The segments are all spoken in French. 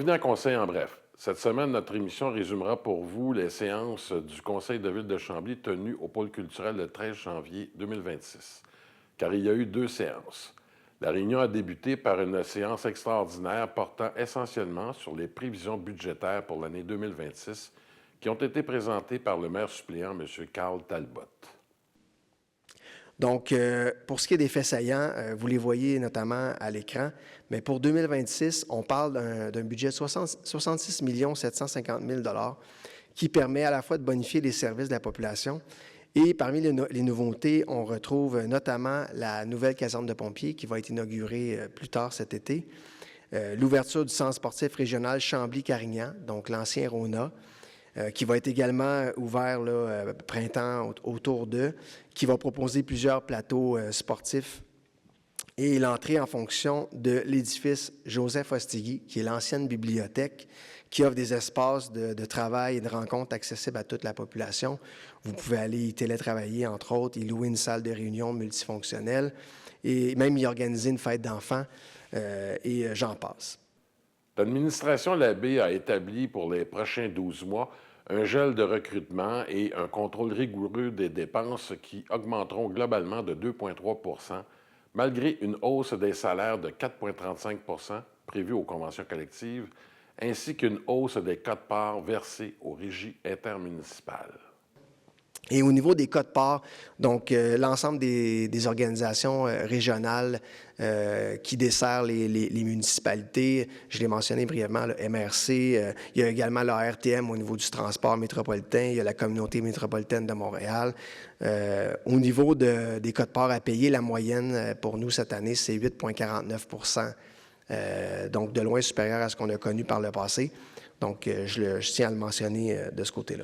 Bienvenue à Conseil en bref. Cette semaine, notre émission résumera pour vous les séances du Conseil de ville de Chambly tenues au pôle culturel le 13 janvier 2026, car il y a eu 2 séances. La réunion a débuté par une séance extraordinaire portant essentiellement sur les prévisions budgétaires pour l'année 2026 qui ont été présentées par le maire suppléant, M. Carl Talbot. Donc, pour ce qui est des faits saillants, vous les voyez notamment à l'écran, mais pour 2026, on parle d'un budget de 66 750 000 qui permet à la fois de bonifier les services de la population. Et parmi les nouveautés, on retrouve notamment la nouvelle caserne de pompiers qui va être inaugurée plus tard cet été, l'ouverture du centre sportif régional Chambly-Carignan, donc l'ancien RONA, qui va être également ouvert là, printemps autour d'eux, qui va proposer plusieurs plateaux sportifs, et l'entrée en fonction de l'édifice Joseph Ostigui, qui est l'ancienne bibliothèque, qui offre des espaces de travail et de rencontres accessibles à toute la population. Vous pouvez aller y télétravailler, entre autres, y louer une salle de réunion multifonctionnelle, et même y organiser une fête d'enfants, et j'en passe. L'administration Labbé a établi pour les prochains 12 mois un gel de recrutement et un contrôle rigoureux des dépenses qui augmenteront globalement de 2,3 malgré une hausse des salaires de 4,35 prévue aux conventions collectives, ainsi qu'une hausse des quotes-parts versées aux régies intermunicipales. Et au niveau des quotes-parts, donc l'ensemble des organisations régionales qui desserrent les municipalités, je l'ai mentionné brièvement, le MRC, il y a également la RTM au niveau du transport métropolitain, il y a la communauté métropolitaine de Montréal. Au niveau des quotes-parts à payer, la moyenne pour nous cette année, c'est 8,49 donc de loin supérieur à ce qu'on a connu par le passé. Donc je tiens à le mentionner de ce côté-là.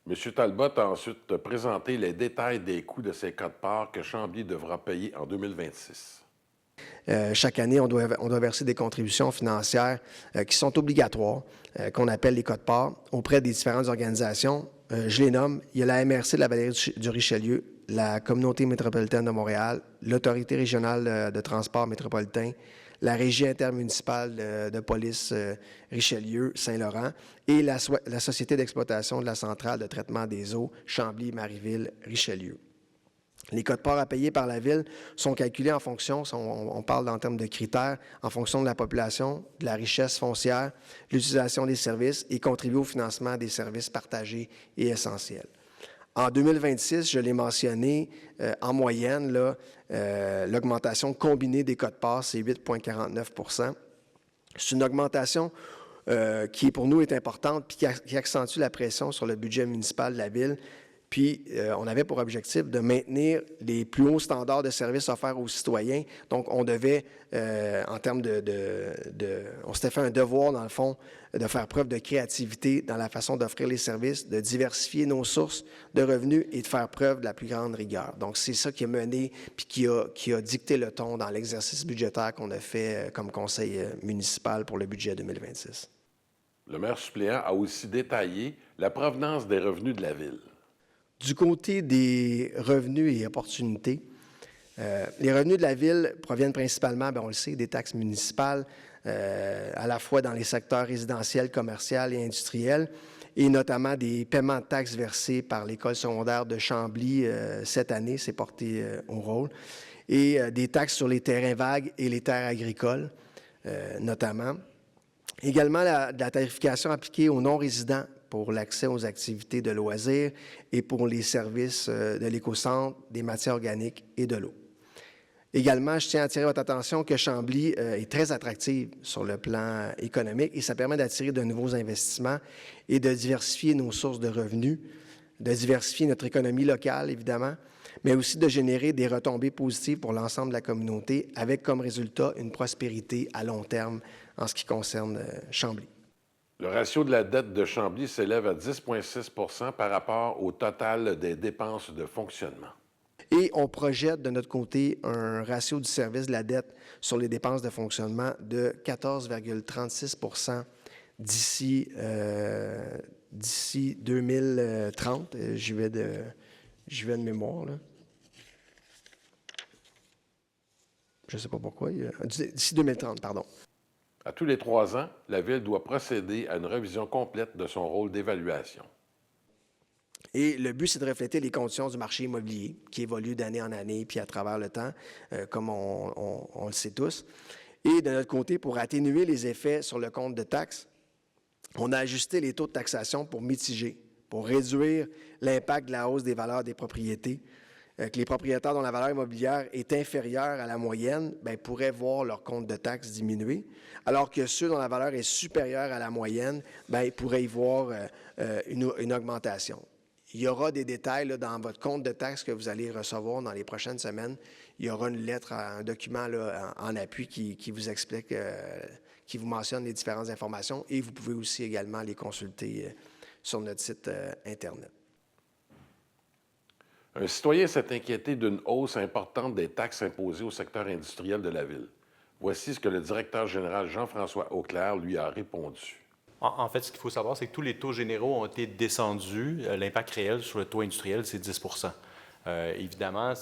M. Talbot a ensuite présenté les détails des coûts de ces quotes-parts que Chambly devra payer en 2026. Chaque année, on doit verser des contributions financières qui sont obligatoires, qu'on appelle les quotes-parts, auprès des différentes organisations. Je les nomme. Il y a la MRC de la vallée du Richelieu, la Communauté métropolitaine de Montréal, l'Autorité régionale de transport métropolitain, la Régie intermunicipale de police Richelieu-Saint-Laurent et la Société d'exploitation de la centrale de traitement des eaux Chambly-Marieville-Richelieu. Les quotes-parts à payer par la Ville sont calculés en fonction, on parle en termes de critères, en fonction de la population, de la richesse foncière, l'utilisation des services et contribuent au financement des services partagés et essentiels. En 2026, je l'ai mentionné, en moyenne, l'augmentation combinée des quotes-parts, c'est 8,49 C'est une augmentation qui, pour nous, est importante puis qui accentue la pression sur le budget municipal de la Ville. Puis, on avait pour objectif de maintenir les plus hauts standards de services offerts aux citoyens. Donc, on devait, en termes on s'était fait un devoir, dans le fond, de faire preuve de créativité dans la façon d'offrir les services, de diversifier nos sources de revenus et de faire preuve de la plus grande rigueur. Donc, c'est ça qui a mené puis qui a dicté le ton dans l'exercice budgétaire qu'on a fait comme conseil municipal pour le budget 2026. Le maire suppléant a aussi détaillé la provenance des revenus de la Ville. Du côté des revenus et opportunités, les revenus de la Ville proviennent principalement, on le sait, des taxes municipales, à la fois dans les secteurs résidentiels, commercial et industriels, et notamment des paiements de taxes versés par l'École secondaire de Chambly cette année, c'est porté au rôle, et des taxes sur les terrains vagues et les terres agricoles, notamment. Également, la tarification appliquée aux non-résidents pour l'accès aux activités de loisirs et pour les services de l'éco-centre, des matières organiques et de l'eau. Également, je tiens à attirer votre attention que Chambly est très attractive sur le plan économique et ça permet d'attirer de nouveaux investissements et de diversifier nos sources de revenus, de diversifier notre économie locale, évidemment, mais aussi de générer des retombées positives pour l'ensemble de la communauté avec comme résultat une prospérité à long terme en ce qui concerne Chambly. Le ratio de la dette de Chambly s'élève à 10,6 par rapport au total des dépenses de fonctionnement. Et on projette de notre côté un ratio du service de la dette sur les dépenses de fonctionnement de 14,36 d'ici 2030. J'y vais de mémoire, là. Je ne sais pas pourquoi. D'ici 2030, pardon. À tous les 3 ans, la Ville doit procéder à une révision complète de son rôle d'évaluation. Et le but, c'est de refléter les conditions du marché immobilier qui évolue d'année en année puis à travers le temps, comme on le sait tous. Et de notre côté, pour atténuer les effets sur le compte de taxes, on a ajusté les taux de taxation pour mitiger, pour réduire l'impact de la hausse des valeurs des propriétés. Que les propriétaires dont la valeur immobilière est inférieure à la moyenne pourraient voir leur compte de taxes diminuer, alors que ceux dont la valeur est supérieure à la moyenne pourraient y voir une augmentation. Il y aura des détails là, dans votre compte de taxes que vous allez recevoir dans les prochaines semaines. Il y aura une lettre, un document là, en appui qui vous explique, qui vous mentionne les différentes informations et vous pouvez aussi également les consulter sur notre site Internet. Un citoyen s'est inquiété d'une hausse importante des taxes imposées au secteur industriel de la Ville. Voici ce que le directeur général Jean-François Auclair lui a répondu. En fait, ce qu'il faut savoir, c'est que tous les taux généraux ont été descendus. L'impact réel sur le taux industriel, c'est 10 évidemment,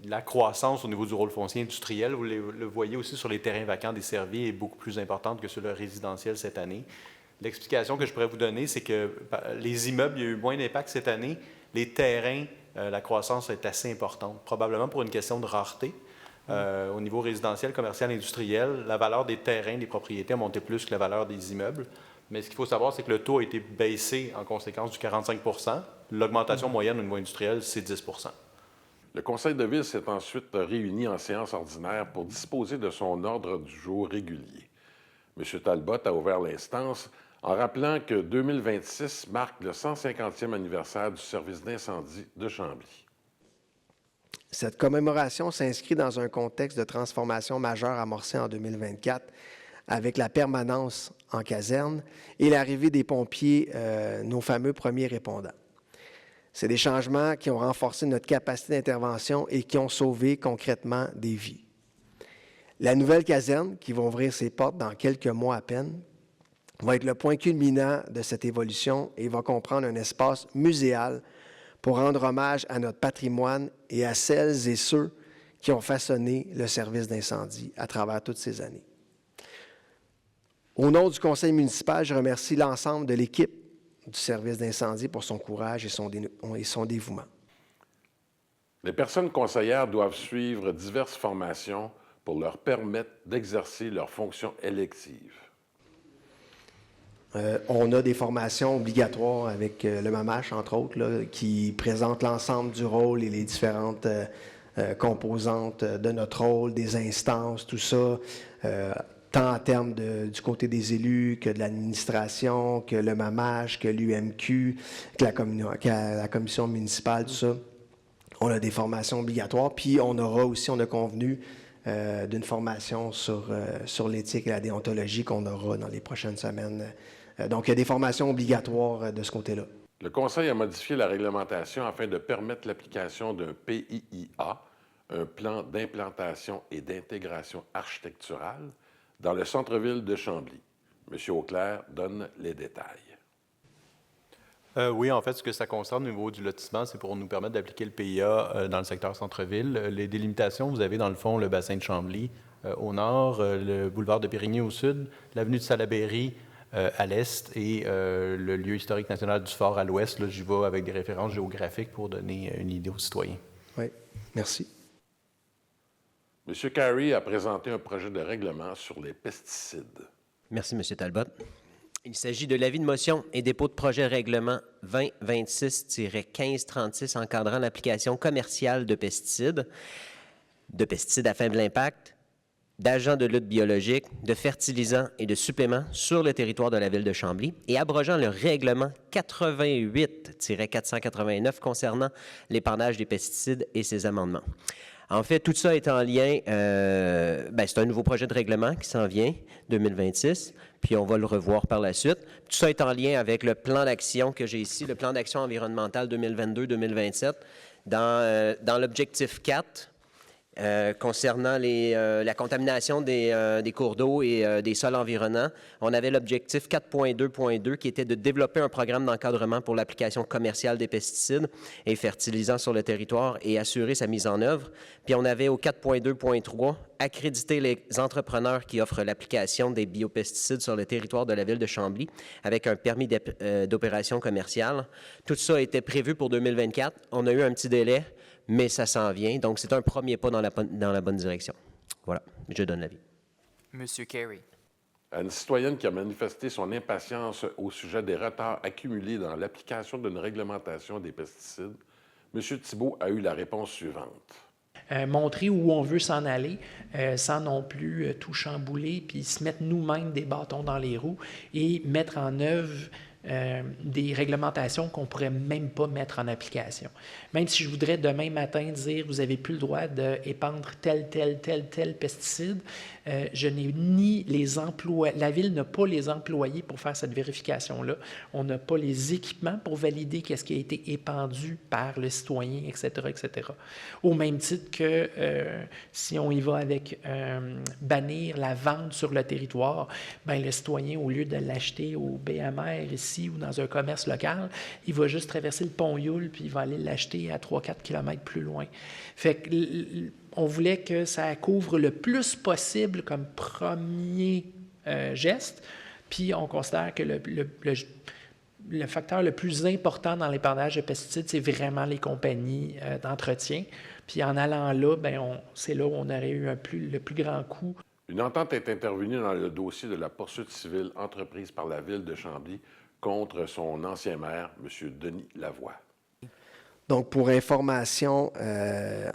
la croissance au niveau du rôle foncier industriel, vous le voyez aussi sur les terrains vacants desservis, est beaucoup plus importante que sur le résidentiel cette année. L'explication que je pourrais vous donner, c'est que les immeubles, il y a eu moins d'impact cette année. Les terrains, la croissance est assez importante, probablement pour une question de rareté. Au niveau résidentiel, commercial, industriel, la valeur des terrains, des propriétés a monté plus que la valeur des immeubles. Mais ce qu'il faut savoir, c'est que le taux a été baissé en conséquence du 45 %. L'augmentation moyenne au niveau industriel, c'est 10 %. Le Conseil de Ville s'est ensuite réuni en séance ordinaire pour disposer de son ordre du jour régulier. M. Talbot a ouvert l'instance en rappelant que 2026 marque le 150e anniversaire du service d'incendie de Chambly. Cette commémoration s'inscrit dans un contexte de transformation majeure amorcée en 2024 avec la permanence en caserne et l'arrivée des pompiers, nos fameux premiers répondants. C'est des changements qui ont renforcé notre capacité d'intervention et qui ont sauvé concrètement des vies. La nouvelle caserne, qui va ouvrir ses portes dans quelques mois à peine, va être le point culminant de cette évolution et va comprendre un espace muséal pour rendre hommage à notre patrimoine et à celles et ceux qui ont façonné le service d'incendie à travers toutes ces années. Au nom du conseil municipal, je remercie l'ensemble de l'équipe du service d'incendie pour son courage et son dévouement. Les personnes conseillères doivent suivre diverses formations pour leur permettre d'exercer leurs fonctions électives. On a des formations obligatoires avec le MAMACH, entre autres, là, qui présente l'ensemble du rôle et les différentes composantes de notre rôle, des instances, tout ça, tant en termes du côté des élus que de l'administration, que le MAMACH, que l'UMQ, que la commission municipale, tout ça. On a des formations obligatoires, puis on a convenu d'une formation sur l'éthique et la déontologie qu'on aura dans les prochaines semaines. Donc, il y a des formations obligatoires de ce côté-là. Le Conseil a modifié la réglementation afin de permettre l'application d'un PIIA, un plan d'implantation et d'intégration architecturale, dans le centre-ville de Chambly. M. Auclair donne les détails. Oui, en fait, ce que ça concerne au niveau du lotissement, c'est pour nous permettre d'appliquer le PIA dans le secteur centre-ville. Les délimitations, vous avez dans le fond le bassin de Chambly au nord, le boulevard de Périgny au sud, l'avenue de Salaberry à l'est et le lieu historique national du Fort à l'ouest. Là, j'y vais avec des références géographiques pour donner une idée aux citoyens. Oui, merci. M. Carey a présenté un projet de règlement sur les pesticides. Merci, M. Talbot. Il s'agit de l'avis de motion et dépôt de projet règlement 2026-1536 encadrant l'application commerciale de pesticides à faible impact, d'agents de lutte biologique, de fertilisants et de suppléments sur le territoire de la Ville de Chambly et abrogeant le règlement 88-489 concernant l'épandage des pesticides et ses amendements. En fait, tout ça est en lien, c'est un nouveau projet de règlement qui s'en vient, 2026, puis on va le revoir par la suite. Tout ça est en lien avec le plan d'action que j'ai ici, le plan d'action environnemental 2022-2027. Dans l'objectif 4, Concernant la contamination des cours d'eau et des sols environnants, on avait l'objectif 4.2.2 qui était de développer un programme d'encadrement pour l'application commerciale des pesticides et fertilisants sur le territoire et assurer sa mise en œuvre. Puis on avait au 4.2.3 accréditer les entrepreneurs qui offrent l'application des biopesticides sur le territoire de la ville de Chambly avec un permis d'opération commerciale. Tout ça était prévu pour 2024. On a eu un petit délai, mais ça s'en vient. Donc, c'est un premier pas dans la bonne direction. Voilà, je donne l'avis. Monsieur Carey. Une citoyenne qui a manifesté son impatience au sujet des retards accumulés dans l'application d'une réglementation des pesticides, M. Thibault a eu la réponse suivante. Montrer où on veut s'en aller sans non plus tout chambouler, puis se mettre nous-mêmes des bâtons dans les roues et mettre en œuvre des réglementations qu'on ne pourrait même pas mettre en application. Même si je voudrais demain matin dire vous n'avez plus le droit d'épandre tel pesticide, je n'ai ni les emplois, la Ville n'a pas les employés pour faire cette vérification-là. On n'a pas les équipements pour valider qu'est-ce qui a été épandu par le citoyen, etc., etc. Au même titre que si on y va avec bannir la vente sur le territoire, bien, le citoyen, au lieu de l'acheter au BMR ici ou dans un commerce local, il va juste traverser le pont Youle puis il va aller l'acheter à 3-4 km plus loin. Fait que on voulait que ça couvre le plus possible comme premier geste, puis on considère que le facteur le plus important dans l'épandage de pesticides, c'est vraiment les compagnies d'entretien. Puis en allant là, c'est là où on aurait eu le plus grand coût. Une entente est intervenue dans le dossier de la poursuite civile entreprise par la Ville de Chambly contre son ancien maire, M. Denis Lavoie. Donc, pour information,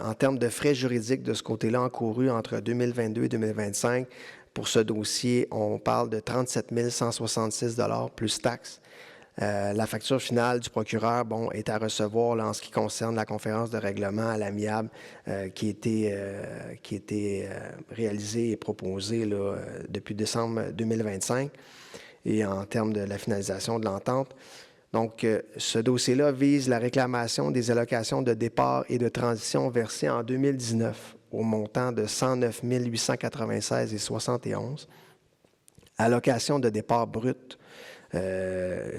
en termes de frais juridiques de ce côté-là encourus entre 2022 et 2025, pour ce dossier, on parle de 37 166 $ plus taxes. La facture finale du procureur, est à recevoir là, en ce qui concerne la conférence de règlement à l'amiable qui a été réalisée et proposée là, depuis décembre 2025 et en termes de la finalisation de l'entente. Donc, ce dossier-là vise la réclamation des allocations de départ et de transition versées en 2019 au montant de 109 896,71 $. Allocation de départ brut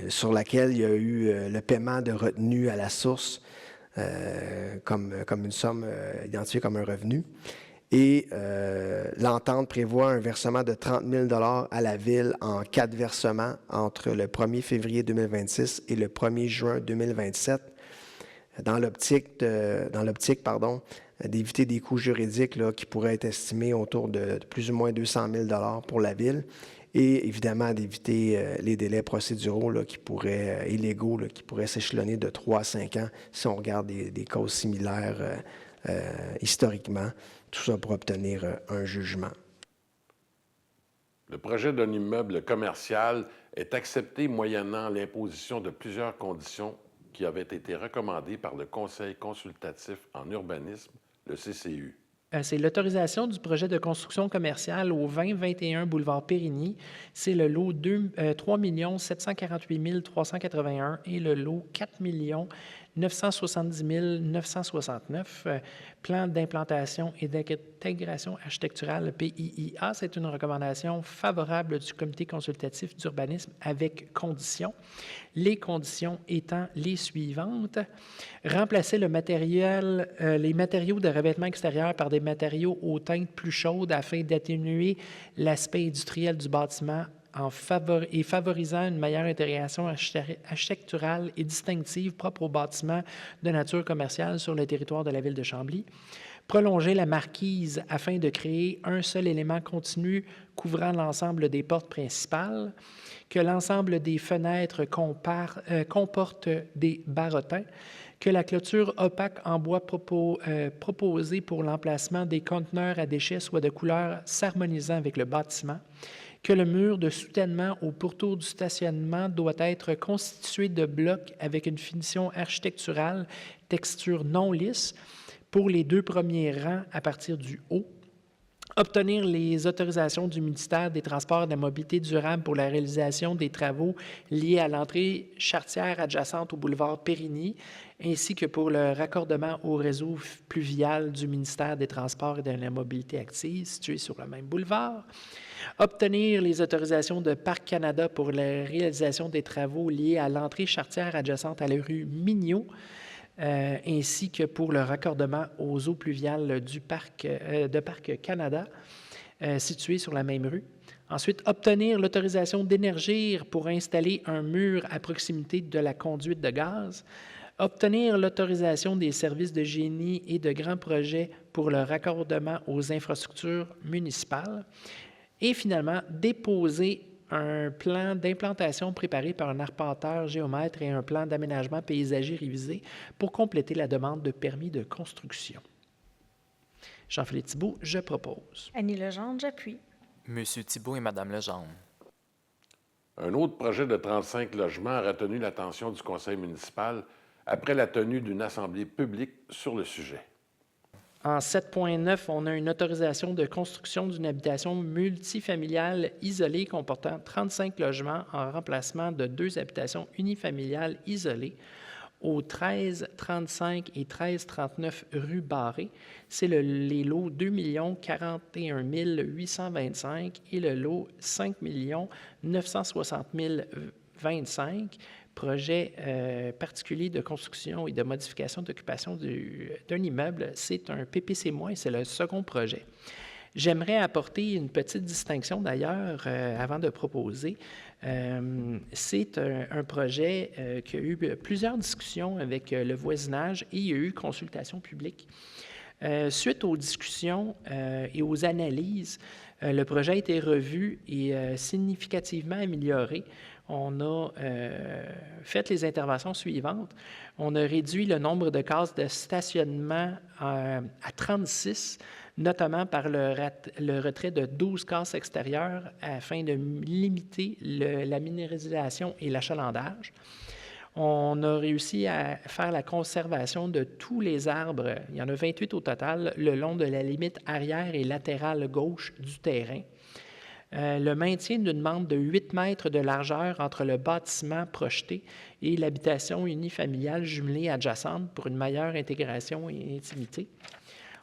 sur laquelle il y a eu le paiement de retenue à la source comme une somme identifiée comme un revenu. Et l'entente prévoit un versement de 30 000 $ à la Ville en 4 versements entre le 1er février 2026 et le 1er juin 2027, dans l'optique d'éviter des coûts juridiques là, qui pourraient être estimés autour de plus ou moins 200 000 $ pour la Ville, et évidemment d'éviter les délais procéduraux là, illégaux qui pourraient s'échelonner de 3 à 5 ans si on regarde des causes similaires historiquement. Tout ça pour obtenir un jugement. Le projet d'un immeuble commercial est accepté moyennant l'imposition de plusieurs conditions qui avaient été recommandées par le Conseil consultatif en urbanisme, le CCU. C'est l'autorisation du projet de construction commerciale au 2021 boulevard Périgny. C'est le lot 3 748 381 et le lot 4 970 969. Plan d'implantation et d'intégration architecturale, PIIA. C'est une recommandation favorable du Comité consultatif d'urbanisme avec conditions. Les conditions étant les suivantes. Remplacer les matériaux de revêtement extérieur par des matériaux aux teintes plus chaudes afin d'atténuer l'aspect industriel du bâtiment et favorisant une meilleure intégration architecturale et distinctive propre aux bâtiments de nature commerciale sur le territoire de la Ville de Chambly. Prolonger la marquise afin de créer un seul élément continu couvrant l'ensemble des portes principales, que l'ensemble des fenêtres comporte des barottins, que la clôture opaque en bois proposée pour l'emplacement des conteneurs à déchets soit de couleur s'harmonisant avec le bâtiment, que le mur de soutènement au pourtour du stationnement doit être constitué de blocs avec une finition architecturale, texture non lisse, pour les 2 premiers rangs à partir du haut, Obtenir les autorisations du ministère des Transports et de la Mobilité durable pour la réalisation des travaux liés à l'entrée charretière adjacente au boulevard Périgny, ainsi que pour le raccordement au réseau pluvial du ministère des Transports et de la Mobilité active, situé sur le même boulevard. Obtenir les autorisations de Parc Canada pour la réalisation des travaux liés à l'entrée charretière adjacente à la rue Mignot, ainsi que pour le raccordement aux eaux pluviales de Parc Canada, situé sur la même rue. Ensuite, obtenir l'autorisation d'Énergir pour installer un mur à proximité de la conduite de gaz. Obtenir l'autorisation des services de génie et de grands projets pour le raccordement aux infrastructures municipales. Et finalement, déposer un plan d'implantation préparé par un arpenteur géomètre et un plan d'aménagement paysager révisé pour compléter la demande de permis de construction. Jean-Philippe Thibault, je propose. Annie Legendre, j'appuie. Monsieur Thibault et Madame Legendre. Un autre projet de 35 logements a retenu l'attention du conseil municipal après la tenue d'une assemblée publique sur le sujet. En 7.9, on a une autorisation de construction d'une habitation multifamiliale isolée comportant 35 logements en remplacement de 2 habitations unifamiliales isolées au 1335 et 1339 rue Barré. C'est les lots 2 41 825 et le lot 5 960 025. Projet particulier de construction et de modification d'occupation d'un immeuble. C'est un PPC- et c'est le second projet. J'aimerais apporter une petite distinction d'ailleurs avant de proposer. C'est un projet qui a eu plusieurs discussions avec le voisinage et il y a eu consultation publique. Suite aux discussions et aux analyses, le projet a été revu et significativement amélioré. On a fait les interventions suivantes. On a réduit le nombre de cases de stationnement à 36, notamment par le retrait de 12 cases extérieures afin de limiter la minéralisation et l'achalandage. On a réussi à faire la conservation de tous les arbres, il y en a 28 au total, le long de la limite arrière et latérale gauche du terrain. Le maintien d'une bande de 8 mètres de largeur entre le bâtiment projeté et l'habitation unifamiliale jumelée adjacente pour une meilleure intégration et intimité.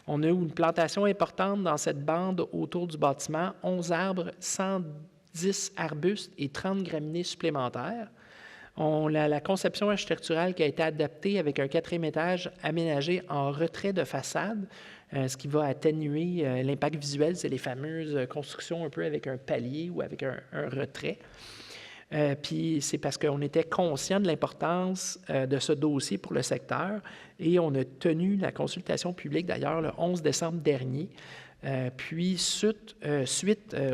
On a eu une plantation importante dans cette bande autour du bâtiment, 11 arbres, 110 arbustes et 30 graminées supplémentaires. On a la conception architecturale qui a été adaptée avec un 4e étage aménagé en retrait de façade, ce qui va atténuer l'impact visuel. C'est les fameuses constructions un peu avec un palier ou avec un retrait. Puis c'est parce qu'on était conscient de l'importance de ce dossier pour le secteur et on a tenu la consultation publique d'ailleurs le 11 décembre dernier. Puis, suite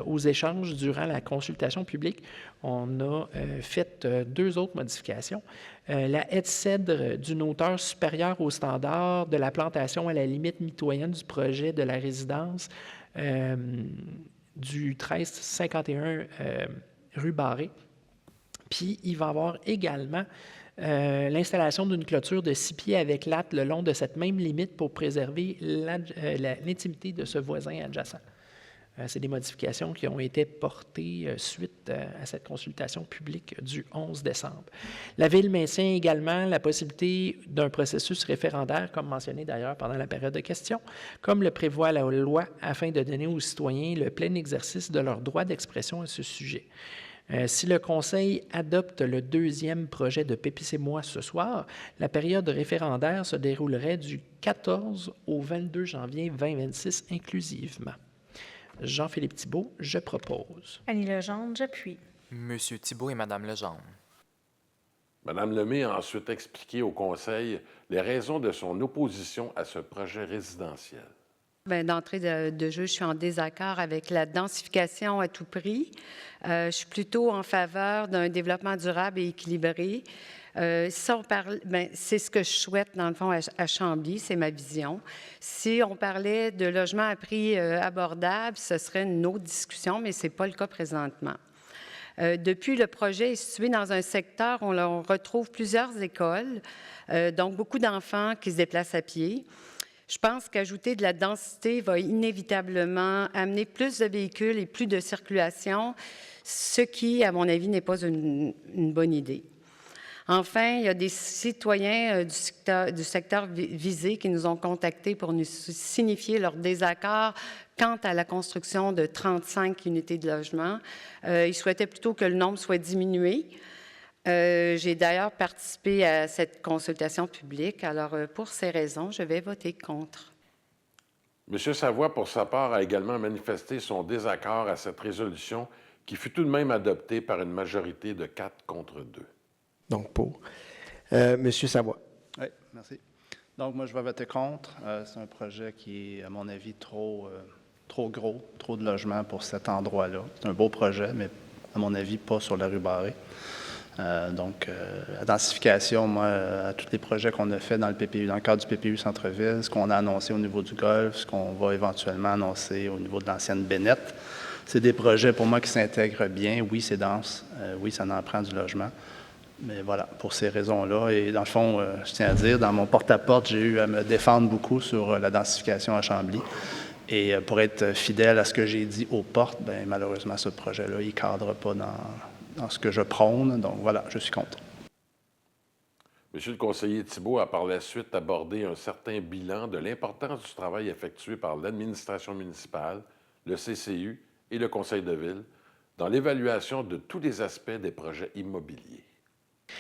aux échanges durant la consultation publique, on a fait 2 autres modifications. La haie de cèdre d'une hauteur supérieure au standard de la plantation à la limite mitoyenne du projet de la résidence du 1351 rue Barré. Puis, il va y avoir également l'installation d'une clôture de 6 pieds avec latte le long de cette même limite pour préserver l'intimité de ce voisin adjacent. C'est des modifications qui ont été portées suite à cette consultation publique du 11 décembre. La Ville maintient également la possibilité d'un processus référendaire, comme mentionné d'ailleurs pendant la période de questions, comme le prévoit la loi, afin de donner aux citoyens le plein exercice de leur droit d'expression à ce sujet. Si le Conseil adopte le 2e projet de PPC- ce soir, la période référendaire se déroulerait du 14 au 22 janvier 2026 inclusivement. Jean-Philippe Thibault, je propose. Annie Legendre, j'appuie. Monsieur Thibault et Madame Legendre. Mme Lemay a ensuite expliqué au Conseil les raisons de son opposition à ce projet résidentiel. Bien, d'entrée de jeu, je suis en désaccord avec la densification à tout prix. Je suis plutôt en faveur d'un développement durable et équilibré. Si on parle, bien, c'est ce que je souhaite, dans le fond, à Chambly, c'est ma vision. Si on parlait de logements à prix abordable, ce serait une autre discussion, mais ce n'est pas le cas présentement. Depuis, le projet est situé dans un secteur où on retrouve plusieurs écoles, donc beaucoup d'enfants qui se déplacent à pied. Je pense qu'ajouter de la densité va inévitablement amener plus de véhicules et plus de circulation, ce qui, à mon avis, n'est pas une bonne idée. Enfin, il y a des citoyens du secteur visé qui nous ont contactés pour nous signifier leur désaccord quant à la construction de 35 unités de logement. Ils souhaitaient plutôt que le nombre soit diminué. J'ai d'ailleurs participé à cette consultation publique. Alors, pour ces raisons, je vais voter contre. M. Savoie, pour sa part, a également manifesté son désaccord à cette résolution qui fut tout de même adoptée par une majorité de 4 contre 2. Donc, pour. Monsieur Savoie. Oui, merci. Donc, moi, je vais voter contre. C'est un projet qui est, à mon avis, trop gros, trop de logements pour cet endroit-là. C'est un beau projet, mais à mon avis, pas sur la rue Barrée. Donc, la densification, moi, à tous les projets qu'on a fait dans le PPU, dans le cadre du PPU Centre-Ville, ce qu'on a annoncé au niveau du golf, ce qu'on va éventuellement annoncer au niveau de l'ancienne Bennett, c'est des projets pour moi qui s'intègrent bien. Oui, c'est dense. Oui, ça en prend du logement. Mais voilà, pour ces raisons-là. Et dans le fond, je tiens à dire, dans mon porte-à-porte, j'ai eu à me défendre beaucoup sur la densification à Chambly. Et pour être fidèle à ce que j'ai dit aux portes, bien, malheureusement, ce projet-là, il ne cadre pas dans ce que je prône. Donc voilà, je suis contre. Monsieur le conseiller Thibault a par la suite abordé un certain bilan de l'importance du travail effectué par l'administration municipale, le CCU et le conseil de ville dans l'évaluation de tous les aspects des projets immobiliers.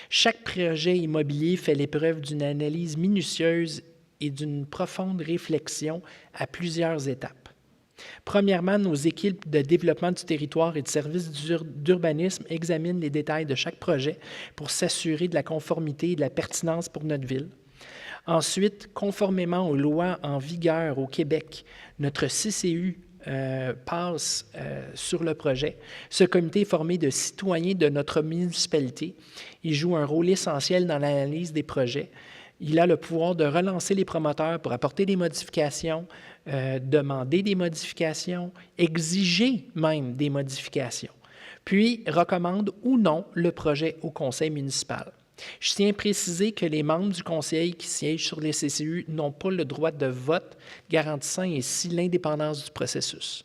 Chaque projet immobilier fait l'épreuve d'une analyse minutieuse et d'une profonde réflexion à plusieurs étapes. Premièrement, nos équipes de développement du territoire et de services d'urbanisme examinent les détails de chaque projet pour s'assurer de la conformité et de la pertinence pour notre ville. Ensuite, conformément aux lois en vigueur au Québec, notre CCU passe sur le projet. Ce comité est formé de citoyens de notre municipalité. Il joue un rôle essentiel dans l'analyse des projets. Il a le pouvoir de relancer les promoteurs pour apporter des modifications, demander des modifications, exiger même des modifications, puis recommande ou non le projet au conseil municipal. Je tiens à préciser que les membres du conseil qui siègent sur les CCU n'ont pas le droit de vote, garantissant ainsi l'indépendance du processus.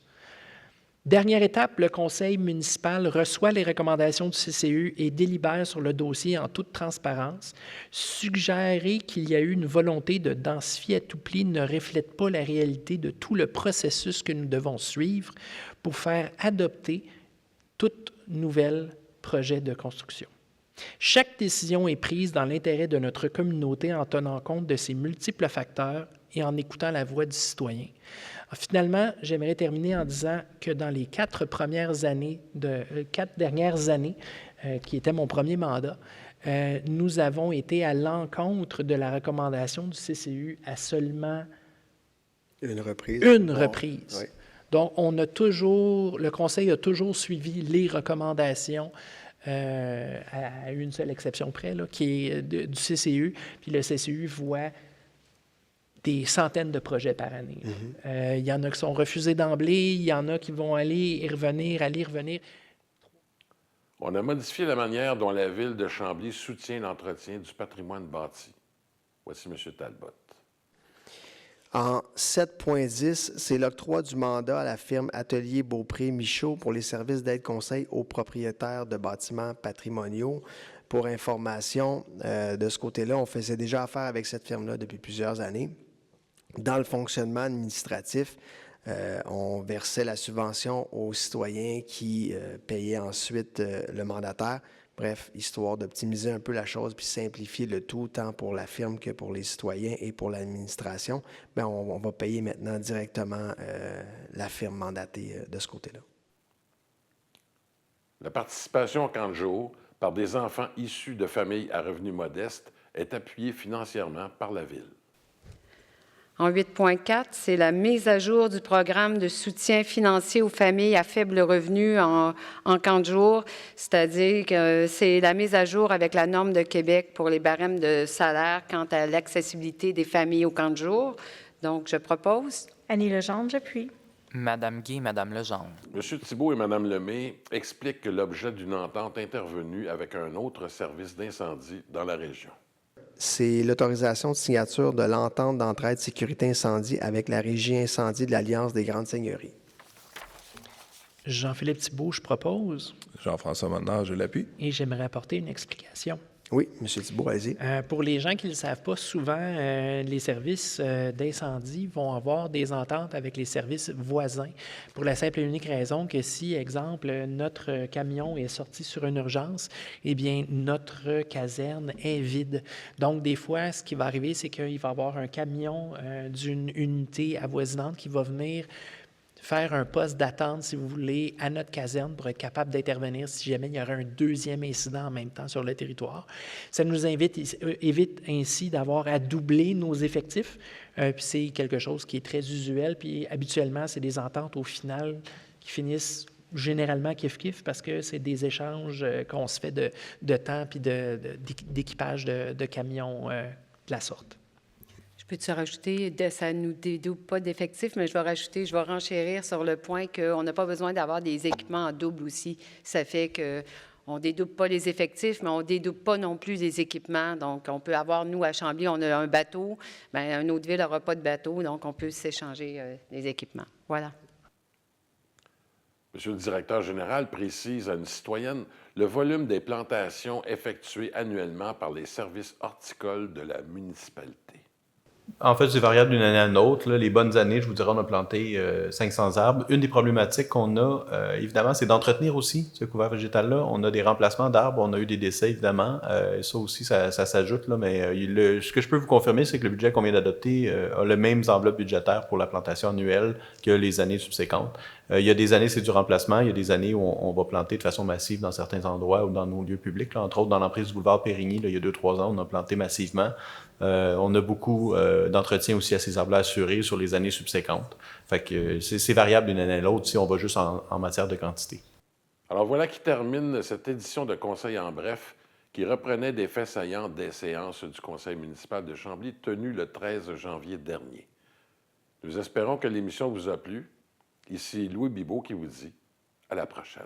Dernière étape, le conseil municipal reçoit les recommandations du CCU et délibère sur le dossier en toute transparence. Suggérer qu'il y a eu une volonté de densifier à tout prix ne reflète pas la réalité de tout le processus que nous devons suivre pour faire adopter tout nouvel projet de construction. Chaque décision est prise dans l'intérêt de notre communauté en tenant compte de ces multiples facteurs et en écoutant la voix du citoyen. Finalement, j'aimerais terminer en disant que dans les 4 dernières années, qui était mon premier mandat, nous avons été à l'encontre de la recommandation du CCU à seulement une reprise. Oui. Donc, le conseil a toujours suivi les recommandations à une seule exception près, là, qui est du CCU. Puis le CCU voit des centaines de projets par année. Il y en a qui sont refusés d'emblée, il y en a qui vont aller et revenir, aller et revenir. On a modifié la manière dont la Ville de Chambly soutient l'entretien du patrimoine bâti. Voici M. Talbot. En 7.10, c'est l'octroi du mandat à la firme Atelier Beaupré-Michaud pour les services d'aide-conseil aux propriétaires de bâtiments patrimoniaux. Pour information, de ce côté-là, on faisait déjà affaire avec cette firme-là depuis plusieurs années. Dans le fonctionnement administratif, on versait la subvention aux citoyens qui payaient ensuite le mandataire. Bref, histoire d'optimiser un peu la chose puis simplifier le tout, tant pour la firme que pour les citoyens et pour l'administration, bien, on va payer maintenant directement la firme mandatée de ce côté-là. La participation au camp de jour par des enfants issus de familles à revenus modestes est appuyée financièrement par la Ville. En 8.4, c'est la mise à jour du programme de soutien financier aux familles à faible revenu en camp de jour, c'est-à-dire que c'est la mise à jour avec la norme de Québec pour les barèmes de salaire quant à l'accessibilité des familles au camp de jour. Donc, je propose. Annie Legendre, j'appuie. Madame Guy, Madame Legendre. M. Thibault et Mme Lemay expliquent que l'objet d'une entente intervenue avec un autre service d'incendie dans la région. c'est l'autorisation de signature de l'entente d'entraide sécurité incendie avec la Régie incendie de l'Alliance des grandes seigneuries. Jean-Philippe Thibault, je propose. Jean-François Monnard, je l'appuie. Et j'aimerais apporter une explication. Oui, M. Thibault, allez-y. Pour les gens qui ne le savent pas, souvent, les services d'incendie vont avoir des ententes avec les services voisins pour la simple et unique raison que si, exemple, notre camion est sorti sur une urgence, eh bien, notre caserne est vide. Donc, des fois, ce qui va arriver, c'est qu'il va y avoir un camion d'une unité avoisinante qui va venir faire un poste d'attente, si vous voulez, à notre caserne pour être capable d'intervenir si jamais il y aurait un deuxième incident en même temps sur le territoire. Ça nous évite ainsi d'avoir à doubler nos effectifs. Puis c'est quelque chose qui est très usuel. Puis habituellement, c'est des ententes au final qui finissent généralement kiff-kiff parce que c'est des échanges qu'on se fait de temps puis d'équipage de camions de la sorte. Peux-tu rajouter, ça ne nous dédouble pas d'effectifs, mais je vais renchérir sur le point qu'on n'a pas besoin d'avoir des équipements en double aussi. Ça fait qu'on ne dédouble pas les effectifs, mais on ne dédouble pas non plus les équipements. Donc, on peut avoir, nous, à Chambly, on a un bateau. Bien, une autre ville n'aura pas de bateau, donc on peut s'échanger les équipements. Voilà. Monsieur le directeur général précise à une citoyenne le volume des plantations effectuées annuellement par les services horticoles de la municipalité. En fait, c'est variable d'une année à une autre. Là. Les bonnes années, je vous dirais, on a planté 500 arbres. Une des problématiques qu'on a, évidemment, c'est d'entretenir aussi ce couvert végétal-là. On a des remplacements d'arbres, on a eu des décès, évidemment. Ça aussi, ça s'ajoute. Là, mais ce que je peux vous confirmer, c'est que le budget qu'on vient d'adopter a les mêmes enveloppes budgétaires pour la plantation annuelle que les années subséquentes. Il y a des années, c'est du remplacement. Il y a des années où on va planter de façon massive dans certains endroits ou dans nos lieux publics. Là. Entre autres, dans l'emprise du boulevard Périgny, là, il y a 2-3 ans, on a planté massivement. On a beaucoup d'entretien aussi à ces arbres-là assurés sur les années subséquentes. Fait que c'est variable d'une année à l'autre si on va juste en matière de quantité. Alors voilà qui termine cette édition de Conseil en bref qui reprenait des faits saillants des séances du Conseil municipal de Chambly tenues le 13 janvier dernier. Nous espérons que l'émission vous a plu. Ici Louis Bibeau qui vous dit à la prochaine.